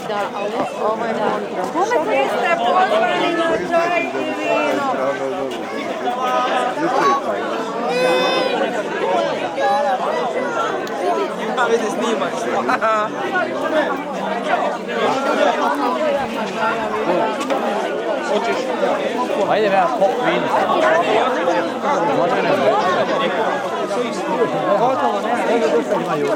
Da, ovo je kontra. Kome ste pozvali na čaj i vino? Ima veze snimaš. Ajde, ja pop vino. Gotovo, ne, dosta imaju.